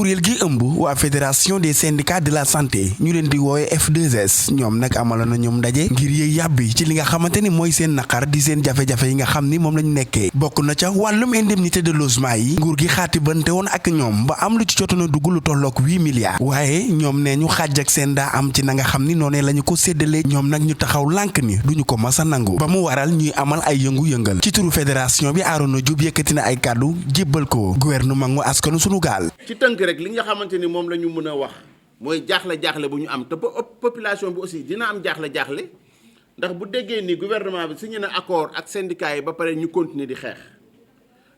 kuréel gi ëmb waa fédération des syndicats de la santé ñu leen di woowe F2S ñoom nag amaloon na ñoom ndaje ngir yëy yàbbi ci li nga xamante ni mooy seen naqar di seen jafe-jafe yi nga xam ni moom lañu nekkee bokk na ca wàllum indemnité de logement yi nguur gi xaatibante woon ak ñoom ba am lu ci jotoon a dugg lu tollook 8 milliards waaye ñoom nee ñu xaaj ak seen daa am ci na nga xam ni noonee la ñu ko séddalee ñoom nag ñu taxaw lànk ni duñu ko mas a nangu ba mu waral ñuy amal ay yëngu-yëngal ci turu fédération bi Arona Diop yëkkati na ay kàddu jébbal ko gouvernement ngu askanu sunu gaal. ci tënk rek li nga xamante ni moom la ñu mën a wax mooy jaaxle bu ñu am te population bi aussi dina am jaaxle ndax bu déggee ni gouvernement bi signé na accord ak syndicats yi ba pare ñu continuer di xeex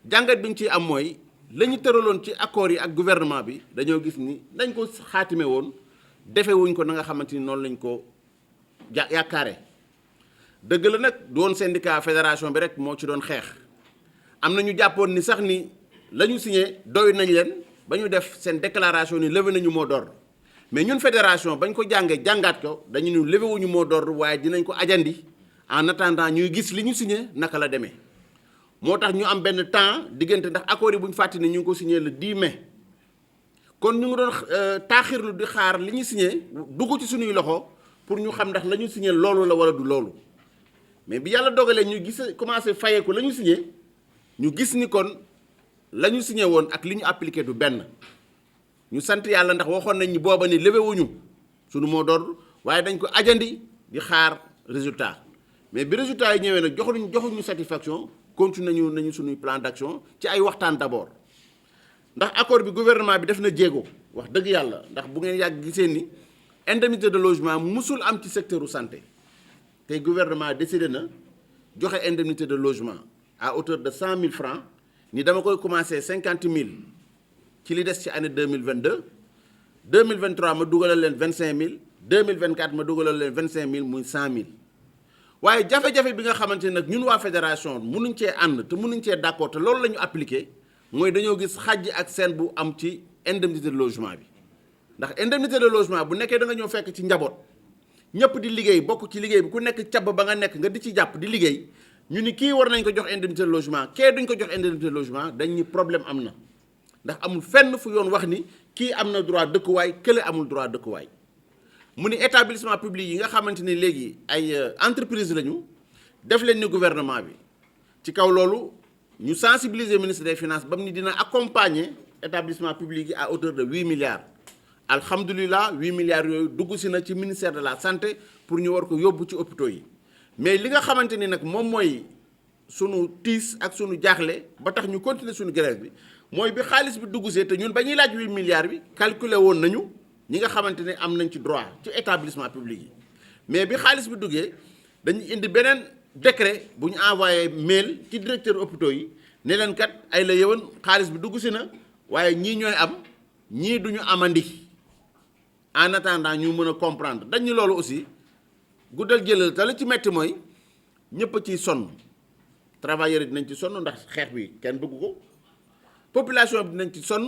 jàngat bi ñu ciy am mooy la ñu tëraloon ci accords yi ak gouvernement bi dañoo gis ni dañ ko xaatime woon defe wuñ ko na nga xamante ni noonu lañ ko yaakaare dëgg la nag doon syndicat fédération bi rek moo ci doon xeex am na ñu jàppoon ni sax ni la ñu signé doy nañ leen ba ñu def seen déclaration ni levé nañu mot d'ordre mais ñun fédération bañ ko jàngaat ko dañu ñu levé wuñu mot d'ordre waaye dinañ ko ajandi en attendant ñuy gis li ñu signé naka la demee moo tax ñu am benn temps diggante ndax accord yi bu ñu fàtte ni ñu ngi ko signé le 10 mai kon ñu ngi doon taaxirlu di xaar li ñu signé dugg ci suñuy loxo pour ñu xam ndax la ñu signé loolu la wala du loolu mais bi yàlla dogalee ñu gis commencé fayeeku la ñu signé ñu gis ni kon la ñu signé woon ak li ñu appliqué du benn ñu sant yàlla ndax waxoon nañ ni booba ni levé wuñu suñu mot d'ordre waaye dañ ko ajandi di xaar résultat mais bi résultat yi ñëwee nag joxuñu satisfaction continué nañu suñuy plan d'action ci ay waxtaan d'abord ndax accord bi gouvernement bi def na jéego wax dëgg yàlla ndax bu ngeen yàgg gisee ni indemnité de logement musul am ci secteur santé tey gouvernement décidé na joxe indemnité de logement à hauteur de 100 000 francs ni dama koy commencer 50 000 ci li des ci année 2022 2023 ma dugalal leen 25 000 2024 ma dugalal leen 25 000 muy 100 000 waaye jafe-jafe bi nga xamante ne nag ñun waa fédération mënuñ cee ànd te mënuñ cee d'accord te loolu la ñu appliqué mooy dañoo gis xàjj ak seen bu am ci indemnité de logement bi ndax indemnité de logement bu nekkee da nga ñëw fekk ci njaboot ñëpp di liggéey bokk ci liggéey bi ku nekk cab ba nga nekk nga di ci jàpp di liggéey ñu ni kii war nañ ko jox indemnité de logement kee duñ ko jox indemnité de logement dañ ni problème am na ndax amul fenn fu yoon wax ni kii am na droit dëkkuwaay kële amul droit dëkkuwaay mu ni établissement public yi nga xamante ni léegi ay entreprise lañu def leen ni gouvernement bi ci kaw loolu ñu sensibiliser ministre des finances ba mu ni dina accompagner établissement public yi à hauteur de 8 milliards alhamdulilah 8 milliards yooyu dugg si na ci ministère de la santé pour ñu war ko yóbbu ci hôpitaux yi mais li nga xamante ni nag moom mooy sunu tiis ak sunu jaaxle ba tax ñu continuer sunu grève bi mooy bi xaalis bi dugg see te ñun ba ñuy laaj 8 milliards bi calculer woon nañu ñi nga xamante ne am nañ ci droit ci établissement public yi mais bi xaalis bi duggee dañu indi beneen décret bu ñu envoyé mail ci directeur hôpitaux yi ne leen kat ay la yëwan xaalis bi dugg si na waaye ñii ñooy am ñii duñu amandi en attendant ñu mën a comprendre dañ ñu loolu aussi guddal jëlal te la ci metti mooy ñëpp a ciy sonn travailleurs yi dinañ ci sonn ndax xeex bi kenn bëgg ko population bi dinañ ci sonn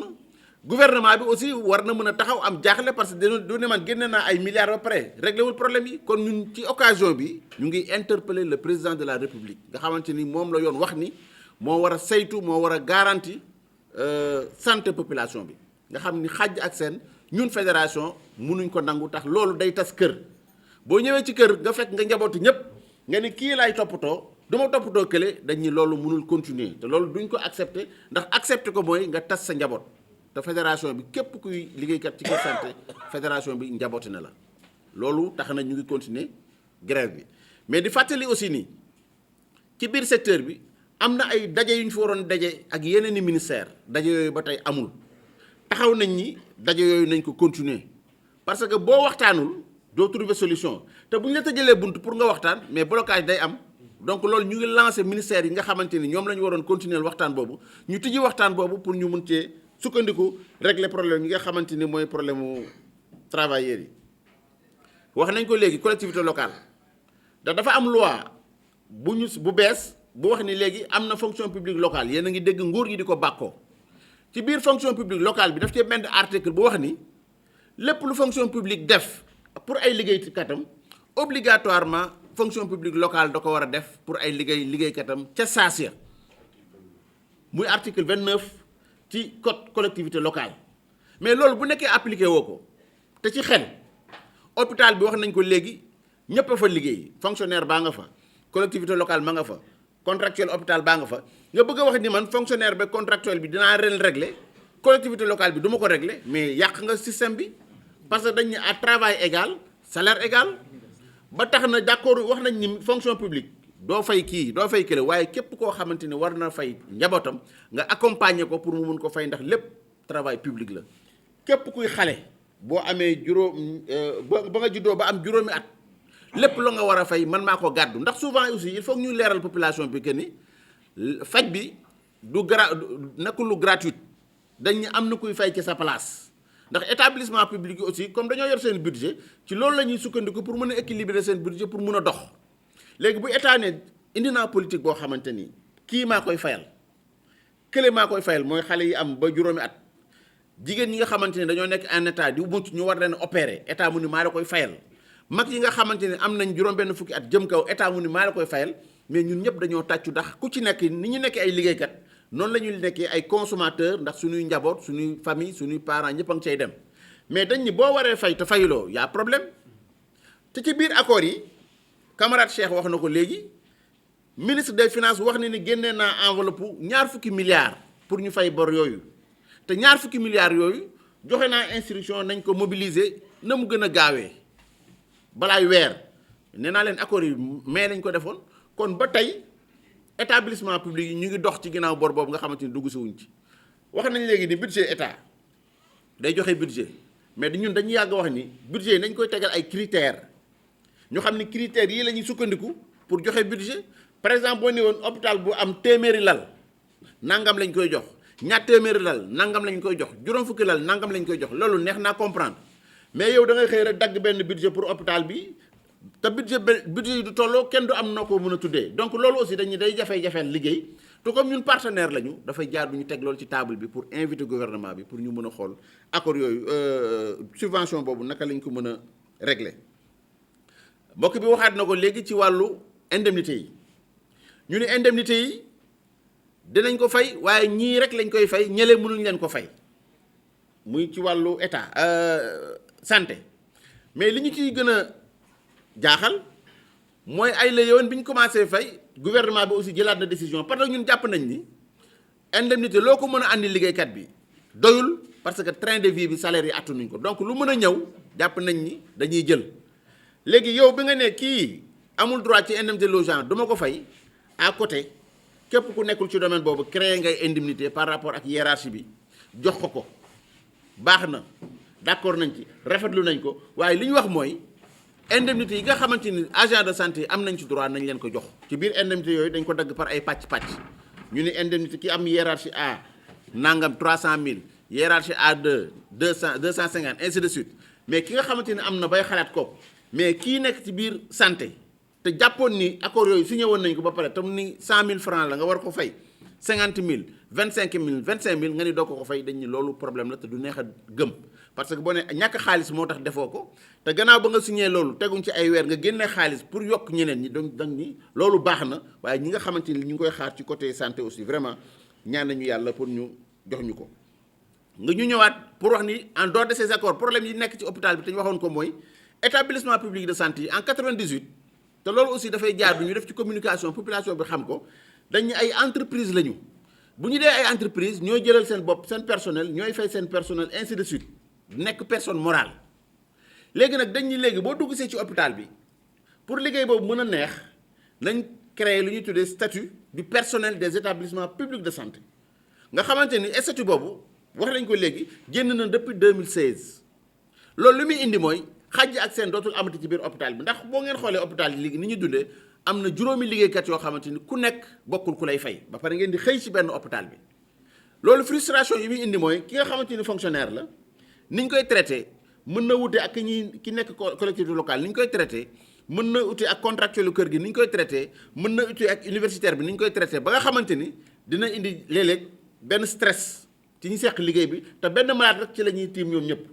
gouvernement bi aussi war na mën a taxaw am jaaxle parce que du ne man génne naa ay milliards ba pare réglé wul problème yi kon ñun ci occasion bi ñu ngi interpeller le président de la république nga xamante ni moom la yoon wax ni moo war a saytu moo war a garanti santé population bi nga xam ni xàjj ak seen ñun fédération mënuñ ko nangu tax loolu day tas kër boo ñëwee ci kër nga fekk nga njabootu ñëpp nga ni kii laay toppatoo du ma toppatoo kële dañ ni loolu mënul continuer te loolu duñ ko accepter ndax accepter ko mooy nga tas sa njaboot te fédération bi képp kuy liggéeykat ci kër santé fédération bi njabooti na la loolu tax na ñu ngi continuer grève bi mais di fàttali aussi ni ci biir secteur bi am na ay daje yu ñu fi waroon daje ak yeneen i ministère daje yooyu ba tey amul taxaw nañ ni daje yooyu nañ ko continuer parce que boo waxtaanul doo trouver solution te bu ñu la tëjalee bunt pour nga waxtaan mais blocage day am donc loolu ñu ngi lancé ministère yi nga xamante ni ñoom la ñu waroon continuer waxtaan boobu ñu tijji waxtaan boobu pour ñu mun cee sukkandiku régler problème yi nga xamante ni mooy problème mu travailleurs yi. wax nañ ko léegi collectivité locale ndax dafa am loi bu bees bu wax ni léegi am na fonction publique locale yéen a ngi dégg nguur gi di ko bàkkoo ci biir fonction publique locale bi daf cee benn article bu wax ni lépp lu fonction publique def pour ay liggéeykatam obligatoirement fonction publique locale da ko war a def pour ay liggéeykatam ca saasiya muy article 29 ci code collectivité locale mais loolu bu nekkee appliqué woo ko te ci xel hôpital bi wax nañ ko léegi ñëpp a fa liggéey fonctionnaire baa nga fa collectivité locale ma nga fa contractuel hôpital baa nga fa nga bëgg a wax ni man fonctionnaire ba contractuel bi dinaa ren régler collectivité locale bi du ma ko régler mais yàq nga système bi parce que dañ ne à travail égal salaire égal ba tax na d'accord wax nañ ni fonction publique doo fay kii doo fay kële waaye képp koo xamante ni war na fay njabootam nga accompagner ko pour mu mun ko fay ndax lépp travail public la képp kuy xale boo amee ba nga juddoo ba am juróomi at lépp la nga war a fay man maa ko gàddu ndax souvent aussi il faut que ñuy leeral population bi que ni faj bi nekkul lu gratuite dañ am na kuy fay ci sa place ndax établissement public yi aussi comme dañoo yor seen budget ci loolu la ñuy sukkandiku pour mën a équilibrer seen budget pour mën a dox léegi bu état ne indi naa politique boo xamante ni kii maa koy fayal kële maa koy fayal mooy xale yi am ba juróomi at jigéen ñi nga xamante ni dañoo nekk en état di mucc ñu war leen opérer état mu ni maa la koy fayal mag yi nga xamante ni am nañ juróom benn fukki at jëm kaw état mu ni maa la koy fayal mais ñun ñëpp dañoo tàccu ndax ku ci nekk ni ñu nekkee ay liggéeykat noonu la ñuy nekkee ay consommateur ndax suñuy njaboot suñuy famille suñuy parents ñëpp a ngi cay dem mais dañ ni boo waree fay te fayuloo y a problème te ci biir accord yi camarade Cheikh wax na ko léegi ministre des finances wax na ni génnee naa enveloppe ñaar fukki milliards pour ñu fay bor yooyu te ñaar fukki milliards yooyu joxe naa instruction nañ ko mobiliser na mu gën a gaawee balaay weer nee naa leen accords yi mais lañ ko defoon kon ba tey établissement public yi ñu ngi dox ci ginnaaw bor boobu nga xamante ni dugg si wuñ ci wax nañ léegi ni budget état day joxe budget mais ñun dañu yàgg wax ni budget yi nañ koy tegal ay critères ñu xam ni critères yii la ñuy sukkandiku pour joxe budget par exemple boo ne woon hôpital bu am téeméeri lal nangam lañ koy jox ñaar téeméeri lal nangam lañ koy jox juróom fukki lal nangam lañ koy jox loolu neex naa comprendre mais yow da ngay xëy rek dagg benn budget pour hôpital bi te budget yi du tolloo kenn du am noo ko mën a tuddee donc loolu aussi dañuy day jafee-jafeel liggéey te comme ñun partenaire lañu dafay jaar bu ñu teg loolu ci table bi pour inviter gouvernement bi pour ñu mën a xool accord yooyu subvention boobu naka lañ ko mën a régler mbokk bi waxaat na ko léegi ci wàllu indemnité yi ñu ne indemnité yi dinañ ko fay waaye ñii rek lañ koy fay ñële mënuñ leen ko fay muy ci wàllu état santé mais li ñu ciy gën a jaaxal mooy ay la yoon bi ñu commencé fay gouvernement bi aussi jëlaat na décision parce que ñun jàpp nañ ni indemnité loo ko mën a andi liggéeykat bi doyul parce que train de vie bi salaire yi attanuñ ko donc lu mën a ñëw jàpp nañ ni dañuy jël léegi yow bi nga ne kii amul droit ci indemnité logement du ma ko fay à côté képp ku nekkul ci domaine boobu créer ngay indemnité par rapport ak hiérarchie bi jox ko baax na d'accord nañ ci rafetlu nañ ko waaye li ñu wax mooy indemnité yi nga xamante ni agent de santé am nañ ci droit nañ leen ko jox ci biir indemnité yooyu dañ ko dagg par ay pàcc-pàcc ñu ne indemnité ki am hiérarchie A nangam 300000 hiérarchie A2 250 ainsi de suite mais ki nga xamante ni am na bay xalaat ko mais kii nekk ci biir santé te jàppoon ni accord yooyu signé woon nañ ko ba pare tam ni 100000 francs la nga war ko fay 50000 25000 25000 nga ni doo ko fay dañ ni loolu problème la te du neex a gëm parce que boo ne ñàkk xaalis moo tax defoo ko te gannaaw ba nga signé loolu teguñ ci ay weer nga génne xaalis pour yokk ñeneen ñi donc dañ ni loolu baax na waaye ñi nga xamante ni ñu ngi koy xaar ci côté santé aussi vraiment ñaan nañu yàlla pour ñu jox ñu ko. nga ñu ñëwaat pour wax ni en dehors de ces accords problème yi nekk ci hôpital bi te ñu waxoon ko mooy établissement public de santé yi en 98 te loolu aussi dafay jaar du ñu def ci communication population bi xam ko dañ ay entreprise lañu bu ñu dee ay entreprise ñooy jëlal seen bopp seen personnel ñooy fay seen personnel ainsi de suite nekk personne morale léegi nag dañ ni léegi boo dugg see ci hôpital bi pour liggéey boobu mën a neex nañ créer lu ñuy tuddee statut du personnel des établissements publics de santé nga xamante ni statut boobu wax nañ ko léegi génn na depuis 2016 loolu li muy indi mooy xàjj ak seen dootul amati ci biir hôpital bi ndax boo ngeen xoolee hôpital yi léegi ni ñu dundee am na juróomi liggéeykat yoo xamante ni ku nekk bokkul ku lay fay ba pare ngeen di xëy ci benn hôpital bi loolu frustration yi muy indi mooy ki nga xamante ni fonctionnaire la ni ñu koy traité mën na wute ak ki nekk collectivité locale ni ñu koy traité mën na wute ak contractuel kër gi ni ñu koy traité mën na wute ak universitaire bi ni ñu koy traité ba nga xamante ni dina indi léeg-léeg benn stress ci ñu seq liggéey bi te benn malade rek ci la ñuy tiim ñoom ñëpp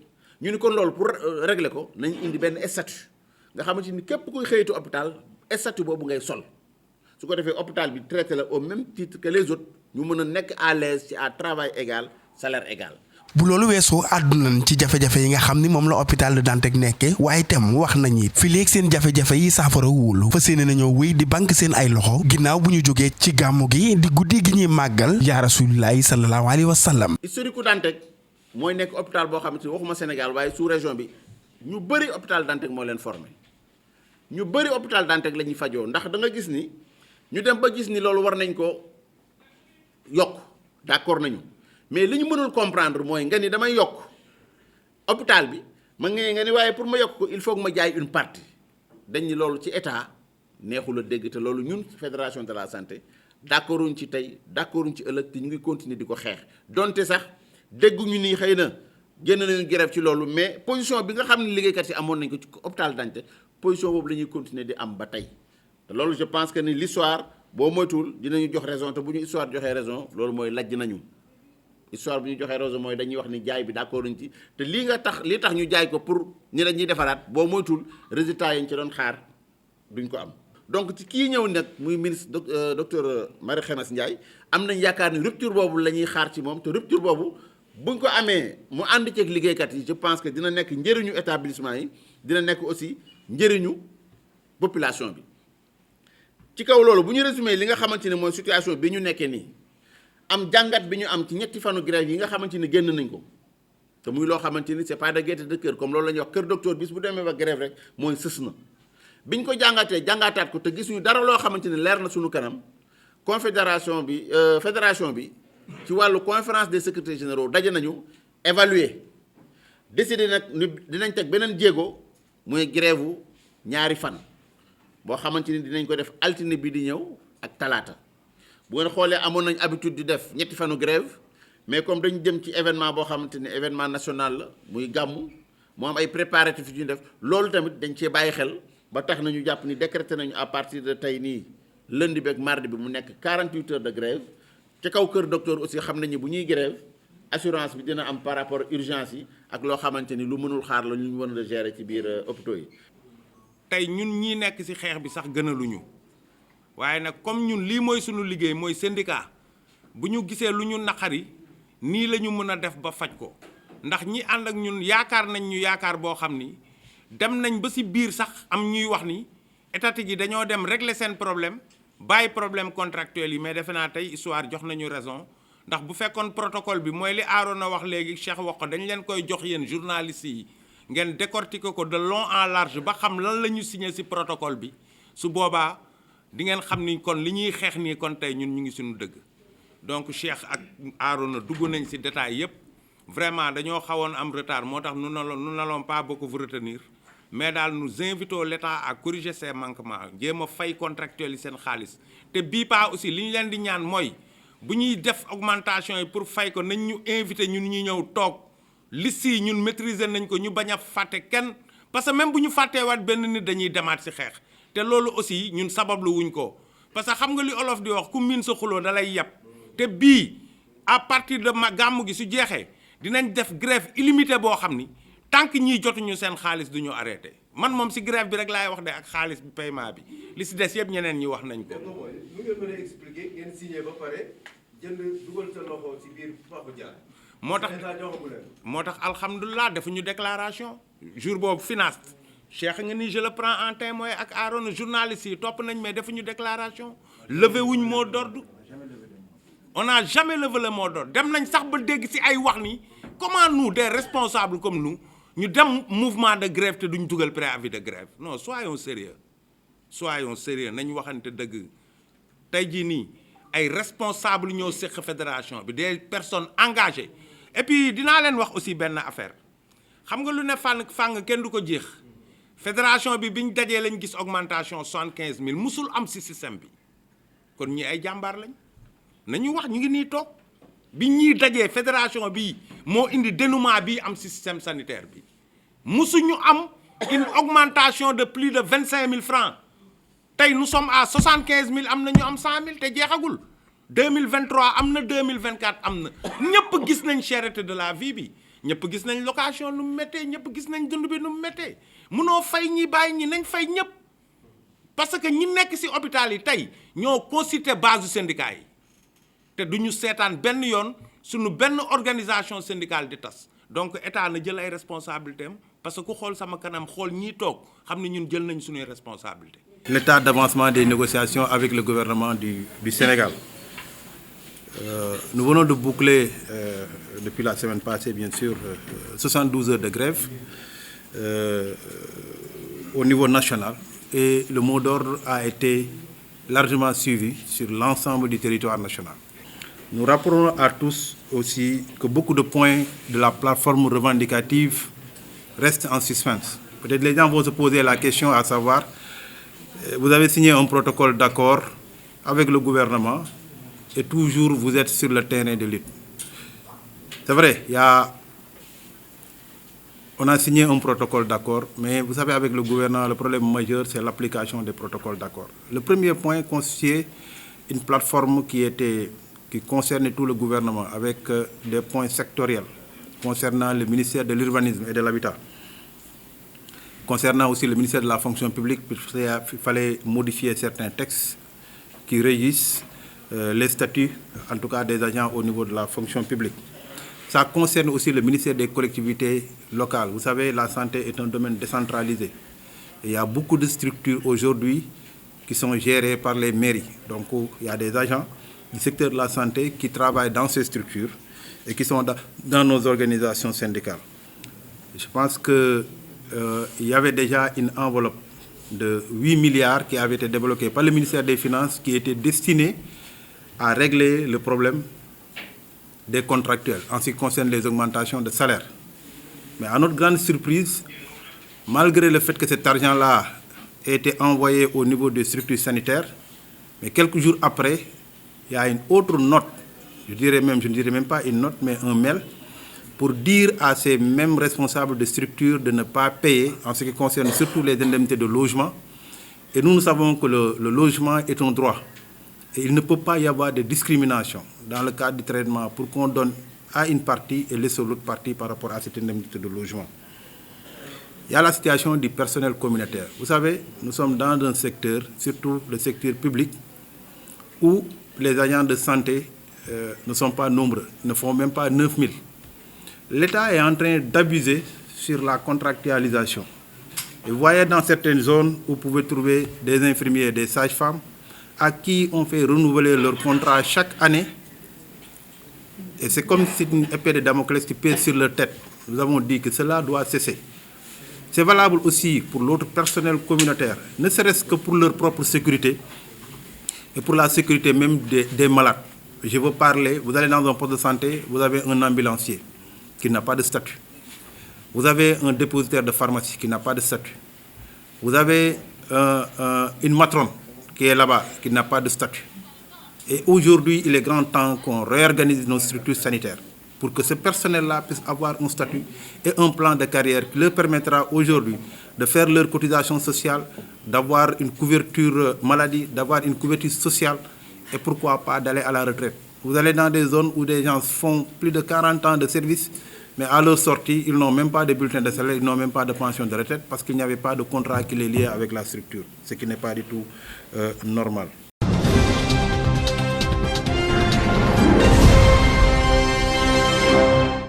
ñu ni kon loolu pour régler ko nañ indi benn statut nga xamante ni képp kuy xëyitu hôpital statut boobu ngay sol su ko defee hôpital bi traité la au même titre que les autres ñu mën a nekk à l'aise ci à travail égal salaire égal bu loolu weesoo àddunañ ci jafe-jafe yi nga xam ni moom la hôpital de Dantec nekke waaye itam wax nañ it fi léegi seen jafe-jafe yi saafara wul fa séene nañoo wéy di banque seen ay loxo ginnaaw bu ñu jógee ci gàmmu gi di guddi gi ñuy màggal yaa rasulillahi sallallahu alayhi wa sallam. historique u Dantec mooy nekk hôpital boo xam ne waxuma Sénégal waaye sous région bi ñu bëri hôpital Dantec moo leen formé ñu bëri hôpital Dantec la ñuy fajoo ndax da nga gis ni ñu dem ba gis ni loolu war nañ ko yokk d'accord nañu mais li ñu mënul comprendre mooy nga ni damay yokk hôpital bi ma nga ni waaye pour ma yokk ko il faut que ma jaay une partie dañ ni loolu ci état neexul a dégg te loolu ñun fédération de la santé d'accorduñ ci tey d'accorduñ ci ëllëg te ñu ngi continuer di ko xeex donte sax dégguñu ni xëy na génn nañu grève ci loolu mais position bi nga xam ne liggéeykat yi amoon nañ ko ci hôpital Dantec position boobu la ñuy continuer di am ba tey te loolu je pense que ni l'histoire boo moytuwul dinañu jox raison te bu ñu histoire joxee raison loolu mooy lajj nañu histoire bu ñu joxee raison mooy dañuy wax ni jaay bi d'accord nañ ci te lii tax ñu jaay ko pour ñi la ñuy defaraat boo moytuwul résultat yi ñu ci doon xaar duñ ko am. donc ci kii ñëw nag muy ministre docteur Marie Khemesse Ndiaye am nañ yaakaar ni rupture boobu la ñuy xaar ci moom te rupture boobu buñ ko amee mu ànd ceeg liggéeykat yi je pense que dina nekk njëriñu établissement yi dina nekk aussi njëriñu population bi. ci kaw loolu bu ñu résumé li nga xamante ne mooy situation bi ñu nekkee nii am jàngat bi ñu am ci ñetti fanu grève yi nga xamante ni génn nañ ko te muy loo xamante ni c'est pas de gaieté de cœur comme loolu la ñuy wax kër docteur bis bu demee ba grève rek mooy sës na biñ ko jàngataat ko te gisuñu dara loo xamante ni leer na suñu kanam fédération bi ci wàllu conférence des secrétaires généraux daje nañu évaluer décider nag ni dinañ teg beneen jéego mooy grève ñaari fan boo xamante ni dinañ ko def altine bi di ñëw ak talaata bu ngeen xoolee amoon nañ habitude di def ñetti fanu grève mais comme dañu jëm ci événement boo xamante ni événement national la muy gàmmu moo am ay préparatifs yu ñu def loolu tamit dañ cee bàyyi xel ba tax nañu jàpp ni décrété nañu à partir de tey nii lundi bi ak mardi bi mu nekk 48 heures de grève ci kaw kër docteur aussi xam nañu bu ñuy grève assurance bi dina am par rapport urgence yi ak loo xamante ni lu mënul xaar la ñu mën a gérer ci biir hôpitaux yi. tey ñun ñi nekk ci xeex bi sax gënaluñu waaye nag comme ñun lii mooy sunu liggéey mooy syndicat bu ñu gisee lu ñu naqari nii la ñu mën a def ba faj ko ndax ñi ànd ak ñun yaakaar nañ ñu yaakaar boo xam ni dem nañ ba ci biir sax am ñuy wax ni étatique yi dañoo dem régler seen problème bàyyi problème contractuel yi mais defe naa tey histoire jox nañu raison ndax bu fekkoon protocole bi mooy li Arona wax léegi Cheikh wax ko dañ leen koy jox yéen journalistes yi ngeen décortiquer ko de long en large ba xam lan la ñu signé ci protocole bi su boobaa di ngeen xam ni kon li ñuy xeex nii kon tey ñun ñu ngi suñu dëgg donc Cheikh ak Arona dugg nañ ci détail yépp vraiment dañoo xawoon am retard moo tax nous n'allons pas beaucoup vous retenir mais daal nous invitons l'État à corriger ces manquements jéem a fay contractuels yi seen xaalis te bii pas aussi li ñu leen di ñaan mooy bu ñuy def augmentation yi pour fay ko nañ ñu invité ñun ñu ñëw toog liste yi ñun maîtriser nañ ko ñu bañ a fàtte kenn parce que même bu ñu fàttee waat benn nit dañuy demaat ci xeex te loolu aussi ñun sabablu wuñ ko parce que xam nga li olof di wax ku miin sa xuloo da lay yeb te bii à partir de gàmmu gi su jeexee dinañ def grève illimitée boo xam ni tant que ñiy jotuñu seen xaalis du ñu arrêté man moom ci grève bi rek laay wax de ak xaalis bi paiement bi li ci des yëpp ñeneen ñi wax nañ ko. lu ngeen mën a expliquer ngeen signé ba pare jënd dugal sa loxo ci biir Papa Dia. moo tax alhamdulilah defuñu déclaration jour boobu finance Cheikh nga ni je le prends en témoin ak Arona journaliste yi topp nañ mais defuñu déclaration levé wuñ mot d'ordre on n'a jamais levé le mot d'ordre dem nañ sax ba dégg ci ay wax ni comment nous des responsables comme nous ñu dem mouvement de grève te duñ dugal préavis de grève non soyons sérieux nañ waxante dëgg tey jii nii ay responsables ñoo séq fédération bi des personnes engagées et puis dinaa leen wax aussi benn affaire xam nga lu ne fàng kenn du ko jeex fédération bi biñ dajee lañ gis augmentation 75000 musul am ci système bi kon ñi ay jàmbaar lañ nañu wax ñu ngi nii toog bi ñuy dajee fédération bi moo indi dénouement bi am ci système sanitaire bi musuñu am une augmentation de plus de 25000 francs tey nous sommes à 75000 am na ñu am 100000 te jeexagul 2023 am na 2024 am na ñëpp gis nañ cherté de la vie bi ñëpp gis nañ location nu mu méttee ñëpp gis nañ dund bi nu mu méttee munoo fay ñi bàyyi ñi nañ fay ñëpp parce que ñi nekk ci hôpital yi tey ñoo constitué base du syndicat yi te du ñu seetaan benn yoon suñu benn organisation syndicale di tas donc état na jël ay responsabilités am parce que ku xool sama kanam xool ñii toog xam ne ñun jël nañ suñuy responsabilité. L'état d'avancement des négociations avec le gouvernement du Sénégal. Nous venons de boucler, depuis la semaine passée, bien sûr, 72 heures de grève au niveau national. Et le mot d'ordre a été largement suivi sur l'ensemble du territoire national. Nous rappelons à tous aussi que beaucoup de points de la plateforme revendicative restent en suspens. Peut-être les gens vont se poser la question à savoir, vous avez signé un protocole d'accord avec le gouvernement et toujours vous êtes sur le terrain de lutte. C'est vrai, on a signé un protocole d'accord, mais vous savez, avec le gouvernement, le problème majeur, c'est l'application des protocoles d'accord. Le premier point constituait une plateforme qui concernait tout le gouvernement, avec des points sectoriels concernant le ministère de l'Urbanisme et de l'Habitat, concernant aussi le ministère de la Fonction publique, puisqu'il fallait modifier certains textes qui régissent les statuts, en tout cas des agents au niveau de la fonction publique. Ça concerne aussi le ministère des collectivités locales. Vous savez, la santé est un domaine décentralisé. Et il y a beaucoup de structures aujourd'hui qui sont gérées par les mairies. Donc, il y a des agents du secteur de la santé qui travaillent dans ces structures et qui sont dans nos organisations syndicales. Je pense qu'il y avait déjà une enveloppe de 8 milliards qui avait été débloquée par le ministère des Finances qui était destinée à régler le problème des contractuels en ce qui concerne les augmentations de salaire. Mais à notre grande surprise, malgré le fait que cet argent-là ait été envoyé au niveau des structures sanitaires, mais quelques jours après, il y a une autre note, je ne dirais même pas une note, mais un mail, pour dire à ces mêmes responsables de structures de ne pas payer en ce qui concerne surtout les indemnités de logement. Et nous savons que le logement est un droit. Et il ne peut pas y avoir de discrimination dans le cadre du traitement pour qu'on donne à une partie et laisse l'autre partie par rapport à cette indemnité de logement. Il y a la situation du personnel communautaire. Vous savez, nous sommes dans un secteur, surtout le secteur public, où les agents de santé ne sont pas nombreux, ne font même pas 9000. L'État est en train d'abuser sur la contractualisation. Et vous voyez dans certaines zones où vous pouvez trouver des infirmiers et des sages-femmes à qui on fait renouveler leur contrat chaque année. Et c'est comme si une épée de Damoclès qui pèse sur leur tête. Nous avons dit que cela doit cesser. C'est valable aussi pour l'autre personnel communautaire, ne serait-ce que pour leur propre sécurité et pour la sécurité même des malades. Je veux parler, vous allez dans un poste de santé, vous avez un ambulancier qui n'a pas de statut. Vous avez un dépositaire de pharmacie qui n'a pas de statut. Vous avez une matrone qui est là-bas, qui n'a pas de statut. Et aujourd'hui, il est grand temps qu'on réorganise nos structures sanitaires pour que ce personnel-là puisse avoir un statut et un plan de carrière qui leur permettra aujourd'hui de faire leur cotisation sociale, d'avoir une couverture maladie, d'avoir une couverture sociale et pourquoi pas d'aller à la retraite. Vous allez dans des zones où des gens font plus de 40 ans de service, mais à leur sortie, ils n'ont même pas de bulletin de salaire, ils n'ont même pas de pension de retraite parce qu'il n'y avait pas de contrat qui les liait avec la structure, ce qui n'est pas du tout normal.